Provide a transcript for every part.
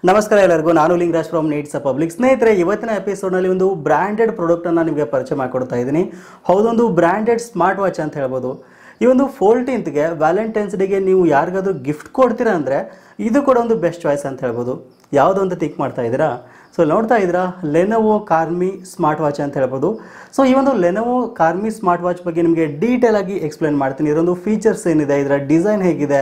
ನಮಸ್ಕಾರ ಎಲ್ಲರಿಗೂ, ನಾನು ಲಿಂಗರಾಜ್ ಫ್ರಮ್ ನೀಡ್ಸ್ ಪಬ್ಲಿಕ್. ಸ್ನೇಹಿತರೆ, ಇವತ್ತಿನ ಎಪಿಸೋಡ್ನಲ್ಲಿ ಒಂದು ಬ್ರ್ಯಾಂಡೆಡ್ ಪ್ರಾಡಕ್ಟನ್ನು ನಿಮಗೆ ಪರಿಚಯ ಮಾಡಿಕೊಡ್ತಾ ಇದ್ದೀನಿ. ಹೌದೊಂದು ಬ್ರ್ಯಾಂಡೆಡ್ ಸ್ಮಾರ್ಟ್ ವಾಚ್ ಅಂತ ಹೇಳ್ಬೋದು. ಈ ಒಂದು 14th ವ್ಯಾಲೆಂಟೈನ್ಸ್ ಡೇಗೆ ನೀವು ಯಾರಿಗಾದ್ರೂ ಗಿಫ್ಟ್ ಕೊಡ್ತೀರಾ ಅಂದರೆ ಇದು ಕೂಡ ಒಂದು ಬೆಸ್ಟ್ ಚಾಯ್ಸ್ ಅಂತ ಹೇಳ್ಬೋದು. ಯಾವುದು ಅಂತ ಥಿಂಕ್ ಮಾಡ್ತಾ ಇದ್ದೀರಾ? ಸೊ ನೋಡ್ತಾ ಇದ್ದೀರಾ, ಲೆನೋವೋ ಕಾರ್ಮಿ ಸ್ಮಾರ್ಟ್ ವಾಚ್ ಅಂತ ಹೇಳ್ಬೋದು. ಸೊ ಈ ಒಂದು ಲೆನೋವೋ ಕಾರ್ಮಿ ಸ್ಮಾರ್ಟ್ ವಾಚ್ ಬಗ್ಗೆ ನಿಮಗೆ ಡೀಟೇಲ್ ಆಗಿ ಎಕ್ಸ್ಪ್ಲೇನ್ ಮಾಡ್ತೀನಿ. ಇದೊಂದು ಫೀಚರ್ಸ್ ಏನಿದೆ, ಇದರ ಡಿಸೈನ್ ಹೇಗಿದೆ,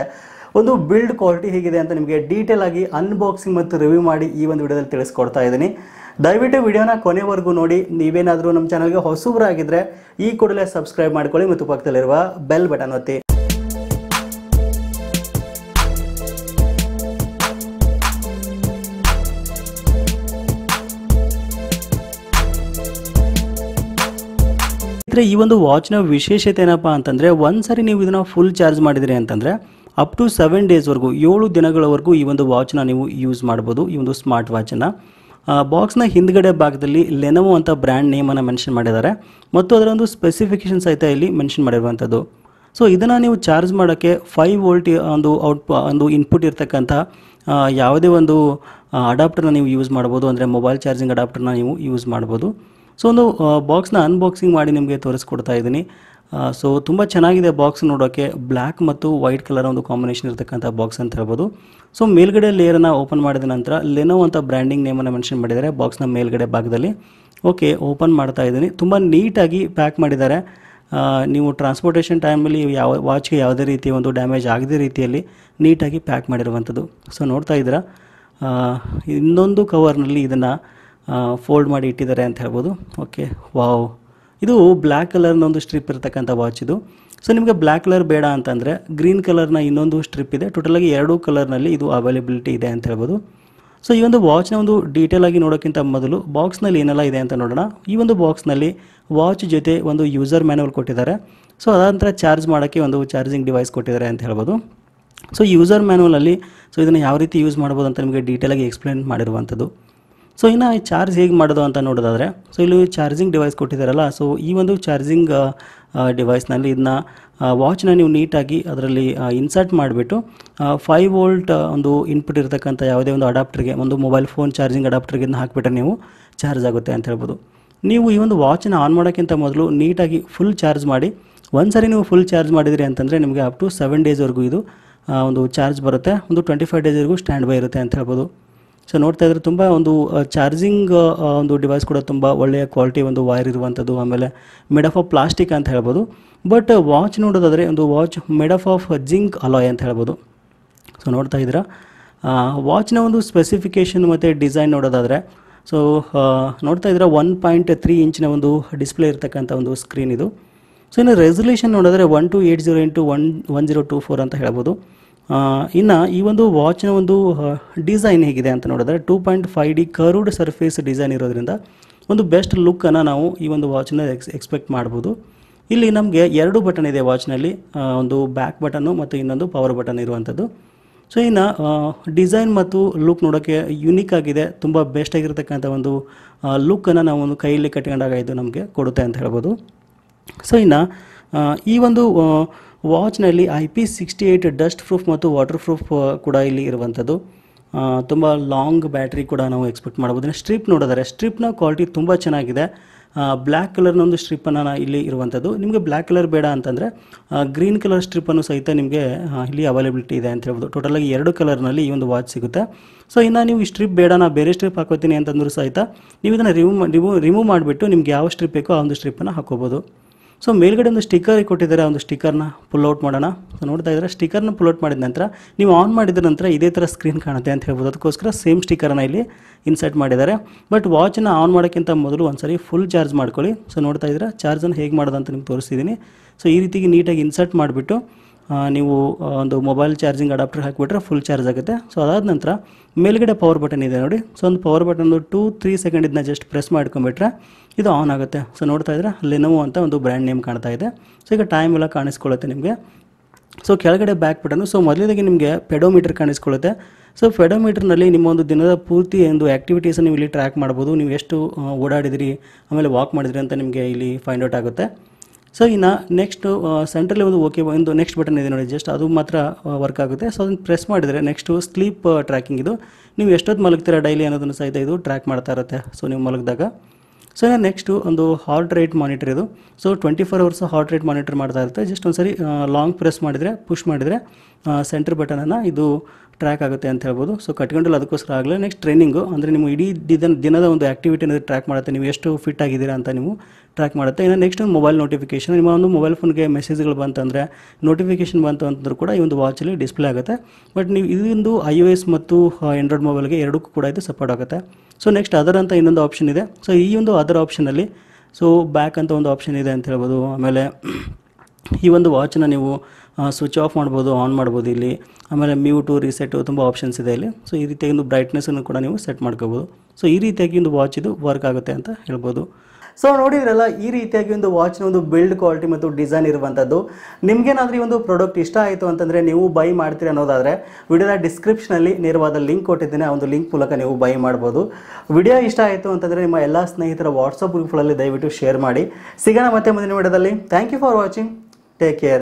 ಒಂದು ಬಿಲ್ಡ್ ಕ್ವಾಲಿಟಿ ಹೇಗಿದೆ ಅಂತ ನಿಮಗೆ ಡೀಟೇಲ್ ಆಗಿ ಅನ್ಬಾಕ್ಸಿಂಗ್ ಮತ್ತು ರಿವ್ಯೂ ಮಾಡಿ ಈ ಒಂದು ವಿಡಿಯೋದಲ್ಲಿ ತಿಳಿಸ್ಕೊಡ್ತಾ ಇದ್ದೀನಿ. ದಯವಿಟ್ಟು ವಿಡಿಯೋನ ಕೊನೆವರೆಗೂ ನೋಡಿ. ನೀವೇನಾದರೂ ನಮ್ಮ ಚಾನಲ್ಗೆ ಹೊಸಬರಾಗಿದ್ದರೆ ಈ ಕೂಡಲೇ ಸಬ್ಸ್ಕ್ರೈಬ್ ಮಾಡ್ಕೊಳ್ಳಿ ಮತ್ತು ಪಕ್ಕದಲ್ಲಿರುವ ಬೆಲ್ ಬಟನ್ ಒತ್ತಿ. ಈ ಒಂದು ವಾಚ್ನ ವಿಶೇಷತೆ ಏನಪ್ಪ ಅಂತಂದರೆ, ಒಂದ್ಸರಿ ನೀವು ಇದನ್ನು ಫುಲ್ ಚಾರ್ಜ್ ಮಾಡಿದ್ರಿ ಅಂತಂದರೆ ಅಪ್ ಟು 7 ಡೇಸ್ವರೆಗೂ 7 ದಿನಗಳವರೆಗೂ ಈ ಒಂದು ವಾಚ್ನ ನೀವು ಯೂಸ್ ಮಾಡ್ಬೋದು. ಈ ಒಂದು ಸ್ಮಾರ್ಟ್ ವಾಚನ್ನು ಬಾಕ್ಸ್ನ ಹಿಂದ್ಗಡೆ ಭಾಗದಲ್ಲಿ ಲೆನೋವೋ ಅಂತ ಬ್ರ್ಯಾಂಡ್ ನೇಮನ್ನು ಮೆನ್ಷನ್ ಮಾಡಿದ್ದಾರೆ ಮತ್ತು ಅದರ ಒಂದು ಸ್ಪೆಸಿಫಿಕೇಷನ್ ಸಹಿತ ಇಲ್ಲಿ ಮೆನ್ಷನ್ ಮಾಡಿರುವಂಥದ್ದು. ಸೊ ಇದನ್ನು ನೀವು ಚಾರ್ಜ್ ಮಾಡೋಕ್ಕೆ 5 ವೋಲ್ಟ್ ಒಂದು ಇನ್ಪುಟ್ ಇರ್ತಕ್ಕಂಥ ಯಾವುದೇ ಒಂದು ಅಡಾಪ್ಟರ್ನ ನೀವು ಯೂಸ್ ಮಾಡ್ಬೋದು. ಅಂದರೆ ಮೊಬೈಲ್ ಚಾರ್ಜಿಂಗ್ ಅಡಾಪ್ಟರ್ನ ನೀವು ಯೂಸ್ ಮಾಡ್ಬೋದು. ಸೊ ಒಂದು ಬಾಕ್ಸ್ನ ಅನ್ಬಾಕ್ಸಿಂಗ್ ಮಾಡಿ ನಿಮಗೆ ತೋರಿಸ್ಕೊಡ್ತಾ ಇದ್ದೀನಿ. ಸೊ ತುಂಬ ಚೆನ್ನಾಗಿದೆ ಬಾಕ್ಸ್ ನೋಡೋಕ್ಕೆ. ಬ್ಲ್ಯಾಕ್ ಮತ್ತು ವೈಟ್ ಕಲರ್ ಒಂದು ಕಾಂಬಿನೇಷನ್ ಇರತಕ್ಕಂಥ ಬಾಕ್ಸ್ ಅಂತ ಹೇಳ್ಬೋದು. ಸೊ ಮೇಲ್ಗಡೆ ಲೇಯರನ್ನು ಓಪನ್ ಮಾಡಿದ ನಂತರ ಲೆನೋವೋ ಅಂತ ಬ್ರ್ಯಾಂಡಿಂಗ್ ನೇಮನ್ನು ಮೆನ್ಷನ್ ಮಾಡಿದ್ದಾರೆ ಬಾಕ್ಸ್ನ ಮೇಲ್ಗಡೆ ಭಾಗದಲ್ಲಿ. ಓಕೆ, ಓಪನ್ ಮಾಡ್ತಾ ಇದ್ದೀನಿ. ತುಂಬ ನೀಟಾಗಿ ಪ್ಯಾಕ್ ಮಾಡಿದ್ದಾರೆ. ನೀವು ಟ್ರಾನ್ಸ್ಪೋರ್ಟೇಷನ್ ಟೈಮಲ್ಲಿ ವಾಚ್ಗೆ ಯಾವುದೇ ರೀತಿ ಒಂದು ಡ್ಯಾಮೇಜ್ ಆಗದೇ ರೀತಿಯಲ್ಲಿ ನೀಟಾಗಿ ಪ್ಯಾಕ್ ಮಾಡಿರುವಂಥದ್ದು. ಸೊ ನೋಡ್ತಾ ಇದ್ದೀರಾ, ಇನ್ನೊಂದು ಕವರ್ನಲ್ಲಿ ಇದನ್ನು ಫೋಲ್ಡ್ ಮಾಡಿ ಇಟ್ಟಿದ್ದಾರೆ ಅಂತ ಹೇಳ್ಬೋದು. ಓಕೆ, ವಾವ್, ಇದು ಬ್ಲ್ಯಾಕ್ ಕಲರ್ನ ಒಂದು ಸ್ಟ್ರಿಪ್ ಇರತಕ್ಕಂಥ ವಾಚ್ ಇದು. ಸೊ ನಿಮಗೆ ಬ್ಲ್ಯಾಕ್ ಕಲರ್ ಬೇಡ ಅಂತಂದರೆ ಗ್ರೀನ್ ಕಲರ್ನ ಇನ್ನೊಂದು ಸ್ಟ್ರಿಪ್ ಇದೆ. ಟೋಟಲಾಗಿ 2 ಕಲರ್ನಲ್ಲಿ ಇದು ಅವೈಲೇಬಿಲಿಟಿ ಇದೆ ಅಂತ ಹೇಳ್ಬೋದು. ಸೊ ಈ ಒಂದು ವಾಚ್ನ ಒಂದು ಡೀಟೇಲ್ ಆಗಿ ನೋಡೋಕ್ಕಿಂತ ಮೊದಲು ಬಾಕ್ಸ್ನಲ್ಲಿ ಏನೆಲ್ಲ ಇದೆ ಅಂತ ನೋಡೋಣ. ಈ ಒಂದು ಬಾಕ್ಸ್ನಲ್ಲಿ ವಾಚ್ ಜೊತೆ ಒಂದು ಯೂಸರ್ ಮ್ಯಾನ್ಯುವಲ್ ಕೊಟ್ಟಿದ್ದಾರೆ. ಸೊ ಅದಾದ ನಂತರ ಚಾರ್ಜ್ ಮಾಡೋಕ್ಕೆ ಒಂದು ಚಾರ್ಜಿಂಗ್ ಡಿವೈಸ್ ಕೊಟ್ಟಿದ್ದಾರೆ ಅಂತ ಹೇಳ್ಬೋದು. ಸೊ ಯೂಸರ್ ಮ್ಯಾನ್ಯುವಲಲ್ಲಿ ಸೊ ಇದನ್ನು ಯಾವ ರೀತಿ ಯೂಸ್ ಮಾಡ್ಬೋದು ಅಂತ ನಿಮಗೆ ಡೀಟೇಲಾಗಿ ಎಕ್ಸ್ಪ್ಲೇನ್ ಮಾಡಿರುವಂಥದ್ದು. ಸೊ ಇನ್ನು ಈ ಚಾರ್ಜ್ ಹೇಗೆ ಮಾಡೋದು ಅಂತ ನೋಡೋದಾದರೆ, ಸೊ ಇಲ್ಲಿ ಚಾರ್ಜಿಂಗ್ ಡಿವೈಸ್ ಕೊಟ್ಟಿದ್ದಾರಲ್ಲ, ಸೊ ಈ ಒಂದು ಚಾರ್ಜಿಂಗ್ ಡಿವೈಸ್ನಲ್ಲಿ ಇದನ್ನ ವಾಚ್ನ ನೀವು ನೀಟಾಗಿ ಅದರಲ್ಲಿ ಇನ್ಸರ್ಟ್ ಮಾಡಿಬಿಟ್ಟು 5 ವೋಲ್ಟ್ ಒಂದು ಇನ್ಪುಟ್ ಇರತಕ್ಕಂಥ ಯಾವುದೇ ಒಂದು ಅಡಾಪ್ಟರ್ಗೆ, ಒಂದು ಮೊಬೈಲ್ ಫೋನ್ ಚಾರ್ಜಿಂಗ್ ಅಡಾಪ್ಟರ್ಗೆ ಇದನ್ನ ಹಾಕಿಬಿಟ್ರೆ ನೀವು ಚಾರ್ಜ್ ಆಗುತ್ತೆ ಅಂತ ಹೇಳ್ಬೋದು. ನೀವು ಈ ಒಂದು ವಾಚನ್ನ ಆನ್ ಮಾಡೋಕ್ಕಿಂತ ಮೊದಲು ನೀಟಾಗಿ ಫುಲ್ ಚಾರ್ಜ್ ಮಾಡಿ. ಒಂದ್ಸರಿ ನೀವು ಫುಲ್ ಚಾರ್ಜ್ ಮಾಡಿದಿರಿ ಅಂತಂದರೆ ನಿಮಗೆ ಅಪ್ ಟು 7 ಡೇಸ್ವರೆಗೂ ಇದು ಒಂದು ಚಾರ್ಜ್ ಬರುತ್ತೆ. ಒಂದು 25 ಡೇಸ್ವರೆಗೂ ಸ್ಟ್ಯಾಂಡ್ ಬೈ ಇರುತ್ತೆ ಅಂತ ಹೇಳ್ಬೋದು. ಸೊ ನೋಡ್ತಾ ಇದ್ರೆ ತುಂಬ ಒಂದು ಚಾರ್ಜಿಂಗ್ ಒಂದು ಡಿವೈಸ್ ಕೂಡ ತುಂಬ ಒಳ್ಳೆಯ ಕ್ವಾಲಿಟಿ ಒಂದು ವೈರ್ ಇರುವಂಥದ್ದು. ಆಮೇಲೆ ಮೇಡ್ ಆಫ್ ಪ್ಲಾಸ್ಟಿಕ್ ಅಂತ ಹೇಳ್ಬೋದು. ಬಟ್ ವಾಚ್ ನೋಡೋದಾದರೆ ಒಂದು watch made of zinc alloy ಅಂತ ಹೇಳ್ಬೋದು. ಸೊ ನೋಡ್ತಾ ಇದ್ದೀರಾ, ವಾಚ್ನ ಒಂದು ಸ್ಪೆಸಿಫಿಕೇಷನ್ ಮತ್ತು ಡಿಸೈನ್ ನೋಡೋದಾದರೆ, ಸೊ ನೋಡ್ತಾ ಇದ್ದೀರಾ 1.3 ಇಂಚಿನ ಒಂದು ಡಿಸ್ಪ್ಲೇ ಇರ್ತಕ್ಕಂಥ ಒಂದು ಸ್ಕ್ರೀನ್ ಇದು. ಸೊ ಇನ್ನು ರೆಸಲ್ಯೂಷನ್ ನೋಡಿದ್ರೆ 1280x1024 ಅಂತ ಹೇಳ್ಬೋದು. ಇನ್ನು ಈ ಒಂದು ವಾಚ್ನ ಒಂದು ಡಿಸೈನ್ ಹೇಗಿದೆ ಅಂತ ನೋಡಿದ್ರೆ 2.5D ಕರ್ವ್ಡ್ ಸರ್ಫೇಸ್ ಡಿಸೈನ್ ಇರೋದ್ರಿಂದ ಒಂದು ಬೆಸ್ಟ್ ಲುಕ್ಕನ್ನು ನಾವು ಈ ಒಂದು ವಾಚ್ನ ಎಕ್ಸ್ಪೆಕ್ಟ್ ಮಾಡ್ಬೋದು. ಇಲ್ಲಿ ನಮಗೆ 2 ಬಟನ್ ಇದೆ ವಾಚ್ನಲ್ಲಿ, ಒಂದು ಬ್ಯಾಕ್ ಬಟನ್ನು ಮತ್ತು ಇನ್ನೊಂದು ಪವರ್ ಬಟನ್ ಇರುವಂಥದ್ದು. ಸೊ ಇನ್ನು ಡಿಸೈನ್ ಮತ್ತು ಲುಕ್ ನೋಡೋಕ್ಕೆ ಯುನೀಕ್ ಆಗಿದೆ. ತುಂಬ ಬೆಸ್ಟ್ ಆಗಿರತಕ್ಕಂಥ ಒಂದು ಲುಕ್ಕನ್ನು ನಾವು ಒಂದು ಕೈಯಲ್ಲಿ ಕಟ್ಕೊಂಡಾಗ ಇದು ನಮಗೆ ಕೊಡುತ್ತೆ ಅಂತ ಹೇಳ್ಬೋದು. ಸೊ ಇನ್ನು ಈ ಒಂದು ವಾಚ್ನಲ್ಲಿ IP68 ಡಸ್ಟ್ ಪ್ರೂಫ್ ಮತ್ತು ವಾಟರ್ ಪ್ರೂಫ್ ಕೂಡ ಇಲ್ಲಿ ಇರುವಂಥದ್ದು. ತುಂಬ ಲಾಂಗ್ ಬ್ಯಾಟ್ರಿ ಕೂಡ ನಾವು ಎಕ್ಸ್ಪೆಕ್ಟ್ ಮಾಡ್ಬೋದು. ಸ್ಟ್ರಿಪ್ ನೋಡಿದರೆ ಸ್ಟ್ರಿಪ್ನ ಕ್ವಾಲಿಟಿ ತುಂಬ ಚೆನ್ನಾಗಿದೆ. ಬ್ಲ್ಯಾಕ್ ಕಲರ್ನ ಒಂದು ಸ್ಟ್ರಿಪ್ಪನ್ನು ಇಲ್ಲಿ ಇರುವಂಥದ್ದು. ನಿಮಗೆ ಬ್ಲ್ಯಾಕ್ ಕಲರ್ ಬೇಡ ಅಂತಂದರೆ ಗ್ರೀನ್ ಕಲರ್ ಸ್ಟ್ರಿಪ್ಪನ್ನು ಸಹಿತ ನಿಮಗೆ ಇಲ್ಲಿ ಅವೈಲೇಬಿಲಿಟಿ ಇದೆ ಅಂತ ಹೇಳ್ಬೋದು. ಟೋಟಲಾಗಿ 2 ಕಲರ್ನಲ್ಲಿ ಈ ಒಂದು ವಾಚ್ ಸಿಗುತ್ತೆ. ಸೊ ಇನ್ನು ನೀವು ಈ ಸ್ಟ್ರಿಪ್ ಬೇಡ, ನಾನು ಬೇರೆ ಸ್ಟ್ರಿಪ್ ಹಾಕೋತೀನಿ ಅಂತಂದ್ರೂ ಸಹಿತ ನೀವು ಇದನ್ನು ರಿಮೂವ್ ಮಾಡಿಬಿಟ್ಟು ನಿಮ್ಗೆ ಯಾವ ಸ್ಟ್ರಿಪ್ ಬೇಕೋ ಆ ಒಂದು ಸ್ಟ್ರಿಪ್ಪನ್ನು ಹಾಕೋಬೋದು. ಸೊ ಮೇಲ್ಗಡೆ ಒಂದು ಸ್ಟಿಕ್ಕರ್ ಕೊಟ್ಟಿದ್ದಾರೆ. ಒಂದು ಸ್ಟಿಕ್ಕರ್ನ ಪುಲ್ಔಟ್ ಮಾಡೋಣ. ಸೊ ನೋಡ್ತಾ ಇದ್ದಾರೆ, ಸ್ಟಿಕ್ಕರ್ನ ಪುಲ್ಔಟ್ ಮಾಡಿದ ನಂತರ ನೀವು ಆನ್ ಮಾಡಿದ ನಂತರ ಇದೇ ಥರ ಸ್ಕ್ರೀನ್ ಕಾಣುತ್ತೆ ಅಂತ ಹೇಳ್ಬೋದು. ಅದಕ್ಕೋಸ್ಕರ ಸೇಮ್ ಸ್ಟಿಕ್ಕರನ್ನು ಇಲ್ಲಿ ಇನ್ಸರ್ಟ್ ಮಾಡಿದ್ದಾರೆ. ಬಟ್ ವಾಚನ್ನು ಆನ್ ಮಾಡೋಕ್ಕಿಂತ ಮೊದಲು ಒಂದ್ಸರಿ ಫುಲ್ ಚಾರ್ಜ್ ಮಾಡ್ಕೊಳ್ಳಿ. ಸೊ ನೋಡ್ತಾ ಇದ್ದೀರಾ, ಚಾರ್ಜನ್ನು ಹೇಗೆ ಮಾಡೋದು ಅಂತ ನಿಮ್ಗೆ ತೋರಿಸ್ತಿದ್ದೀನಿ. ಸೊ ಈ ರೀತಿಗೆ ನೀಟಾಗಿ ಇನ್ಸರ್ಟ್ ಮಾಡಿಬಿಟ್ಟು ನೀವು ಒಂದು ಮೊಬೈಲ್ ಚಾರ್ಜಿಂಗ್ ಅಡಾಪ್ಟರ್ ಹಾಕಿಬಿಟ್ರೆ ಫುಲ್ ಚಾರ್ಜ್ ಆಗುತ್ತೆ. ಸೊ ಅದಾದ ನಂತರ ಮೇಲ್ಗಡೆ ಪವರ್ ಬಟನ್ ಇದೆ ನೋಡಿ. ಸೊ ಒಂದು ಪವರ್ ಬಟನ್ 2-3 ಸೆಕೆಂಡ್ ಇದನ್ನ ಜಸ್ಟ್ ಪ್ರೆಸ್ ಮಾಡ್ಕೊಂಬಿಟ್ರೆ ಇದು ಆನ್ ಆಗುತ್ತೆ. ಸೊ ನೋಡ್ತಾ ಇದ್ರೆ ಲೆನೋವೋ ಅಂತ ಒಂದು ಬ್ರ್ಯಾಂಡ್ ನೇಮ್ ಕಾಣ್ತಾ ಇದೆ. ಸೊ ಈಗ ಟೈಮ್ ಎಲ್ಲ ಕಾಣಿಸ್ಕೊಳ್ಳುತ್ತೆ ನಿಮಗೆ. ಸೊ ಕೆಳಗಡೆ ಬ್ಯಾಕ್ ಬಟನ್ನು. ಸೊ ಮೊದಲಿಗೆ ನಿಮಗೆ ಪೆಡೋಮೀಟರ್ ಕಾಣಿಸ್ಕೊಳ್ಳುತ್ತೆ. ಸೊ ಪೆಡೋಮೀಟರ್ನಲ್ಲಿ ನಿಮ್ಮ ಒಂದು ದಿನದ ಪೂರ್ತಿ ಒಂದು ಆ್ಯಕ್ಟಿವಿಟೀಸನ್ನು ನೀವು ಇಲ್ಲಿ ಟ್ರ್ಯಾಕ್ ಮಾಡ್ಬೋದು. ನೀವು ಎಷ್ಟು ಓಡಾಡಿದಿರಿ ಆಮೇಲೆ ವಾಕ್ ಮಾಡಿದ್ರಿ ಅಂತ ನಿಮಗೆ ಇಲ್ಲಿ ಫೈಂಡ್ ಔಟ್ ಆಗುತ್ತೆ. ಸೊ ಇನ್ನು ನೆಕ್ಸ್ಟು ಸೆಂಟ್ರಲ್ಲಿ ಒಂದು ನೆಕ್ಸ್ಟ್ ಬಟನ್ ಇದೆ ನೋಡಿ, ಜಸ್ಟ್ ಅದು ಮಾತ್ರ ವರ್ಕ್ ಆಗುತ್ತೆ. ಸೊ ಅದನ್ನು ಪ್ರೆಸ್ ಮಾಡಿದರೆ ನೆಕ್ಸ್ಟು ಸ್ಲೀಪ್ ಟ್ರ್ಯಾಕಿಂಗ್ ಇದು, ನೀವು ಎಷ್ಟೊತ್ತು ಮಲಗ್ತೀರಾ ಡೈಲಿ ಅನ್ನೋದನ್ನು ಸಹಿತ ಇದು ಟ್ರ್ಯಾಕ್ ಮಾಡ್ತಾ ಇರುತ್ತೆ. ಸೊ ನೀವು ಮಲಗಿದಾಗ ಸೊ ನೆಕ್ಸ್ಟು ಒಂದು ಹಾರ್ಟ್ ರೇಟ್ ಮಾನಿಟರ್ ಇದು. So 24 hours heart rate monitor ಮಾಡ್ತಾ ಇರುತ್ತೆ. ಜಸ್ಟ್ ಒಂದು ಸರಿ ಲಾಂಗ್ ಪ್ರೆಸ್ ಮಾಡಿದರೆ, ಪುಷ್ ಮಾಡಿದರೆ ಸೆಂಟರ್ ಬಟನನ್ನು ಇದು ಟ್ರ್ಯಾಕ್ ಆಗುತ್ತೆ ಅಂತ ಹೇಳ್ಬೋದು. ಸೊ ಕಟ್ಕೊಂಡಿಲ್ಲ, ಅದಕ್ಕೋಸ್ಕರ ಆಗಲೇ. ನೆಕ್ಸ್ಟ್ ಟ್ರೈನಿಂಗು, ಅಂದರೆ ನೀವು ಇಡೀ ದಿನದ ಒಂದು ಆ್ಯಕ್ಟಿವಿಟಿನ ಟ್ರ್ಯಾಕ್ ಮಾಡುತ್ತೆ, ನೀವು ಎಷ್ಟು ಫಿಟ್ ಆಗಿದ್ದೀರಾ ಅಂತ ನೀವು ಟ್ರ್ಯಾಕ್ ಮಾಡುತ್ತೆ. ಇನ್ನು ನೆಕ್ಸ್ಟ್ ಮೊಬೈಲ್ ನೋಟಿಫಿಕೇಷನ್, ನಿಮ್ಮ ಒಂದು ಮೊಬೈಲ್ ಫೋನ್ಗೆ ಮೆಸೇಜ್ಗಳು ಬಂತಂದರೆ, ನೋಟಿಫಿಕೇಷನ್ ಬಂತು ಅಂತಂದ್ರೂ ಕೂಡ ಈ ಒಂದು ವಾಚಲ್ಲಿ ಡಿಸ್ಪ್ಲೇ ಆಗುತ್ತೆ. ಬಟ್ ನೀವು ಇದೊಂದು iOS ಮತ್ತು ಆಂಡ್ರಾಯ್ಡ್ ಮೊಬೈಲ್ಗೆ ಎರಡಕ್ಕೂ ಕೂಡ ಇದು ಸಪೋರ್ಟ್ ಆಗುತ್ತೆ. ಸೊ ನೆಕ್ಸ್ಟ್ ಅದರ್ ಅಂತ ಇನ್ನೊಂದು ಆಪ್ಷನ್ ಇದೆ. ಸೊ ಈ ಒಂದು ಅದರ್ ಆಪ್ಷನಲ್ಲಿ ಸೊ ಬ್ಯಾಕ್ ಅಂತ ಒಂದು ಆಪ್ಷನ್ ಇದೆ ಅಂತ ಹೇಳ್ಬೋದು. ಆಮೇಲೆ ಈ ಒಂದು ವಾಚನ್ನ ನೀವು ಸ್ವಿಚ್ ಆಫ್ ಮಾಡ್ಬೋದು, ಆನ್ ಮಾಡ್ಬೋದು ಇಲ್ಲಿ. ಆಮೇಲೆ ಮ್ಯೂಟು, ರೀಸೆಟು ತುಂಬ ಆಪ್ಷನ್ಸ್ ಇದೆ ಇಲ್ಲಿ. ಸೊ ಈ ರೀತಿಯಾಗಿ ಒಂದು ಬ್ರೈಟ್ನೆಸ್ಸನ್ನು ಕೂಡ ನೀವು ಸೆಟ್ ಮಾಡ್ಕೋಬೋದು. ಸೊ ಈ ರೀತಿಯಾಗಿ ಒಂದು ವಾಚ್ ಇದು ವರ್ಕ್ ಆಗುತ್ತೆ ಅಂತ ಹೇಳ್ಬೋದು. ಸೊ ನೋಡಿದ್ರಲ್ಲ, ಈ ರೀತಿಯಾಗಿ ಒಂದು ವಾಚ್ನ ಒಂದು ಬಿಲ್ಡ್ ಕ್ವಾಲಿಟಿ ಮತ್ತು ಡಿಸೈನ್ ಇರುವಂಥದ್ದು. ನಿಮಗೇನಾದರೂ ಈ ಒಂದು ಪ್ರಾಡಕ್ಟ್ ಇಷ್ಟ ಆಯಿತು ಅಂತಂದರೆ, ನೀವು ಬೈ ಮಾಡ್ತೀರಿ ಅನ್ನೋದಾದರೆ ವಿಡಿಯೋದ ಡಿಸ್ಕ್ರಿಪ್ಷನಲ್ಲಿ ನೇರವಾದ ಲಿಂಕ್ ಕೊಟ್ಟಿದ್ದೀನಿ, ಆ ಒಂದು ಲಿಂಕ್ ಮೂಲಕ ನೀವು ಬೈ ಮಾಡ್ಬೋದು. ವಿಡಿಯೋ ಇಷ್ಟ ಆಯಿತು ಅಂತಂದರೆ ನಿಮ್ಮ ಎಲ್ಲ ಸ್ನೇಹಿತರ ವಾಟ್ಸಪ್ ಗ್ರೂಪ್ಗಳಲ್ಲಿ ದಯವಿಟ್ಟು ಶೇರ್ ಮಾಡಿ. ಸಿಗೋಣ ಮತ್ತೆ ಮುಂದಿನ ವಿಡಿಯೋದಲ್ಲಿ. Thank you for watching. Take care.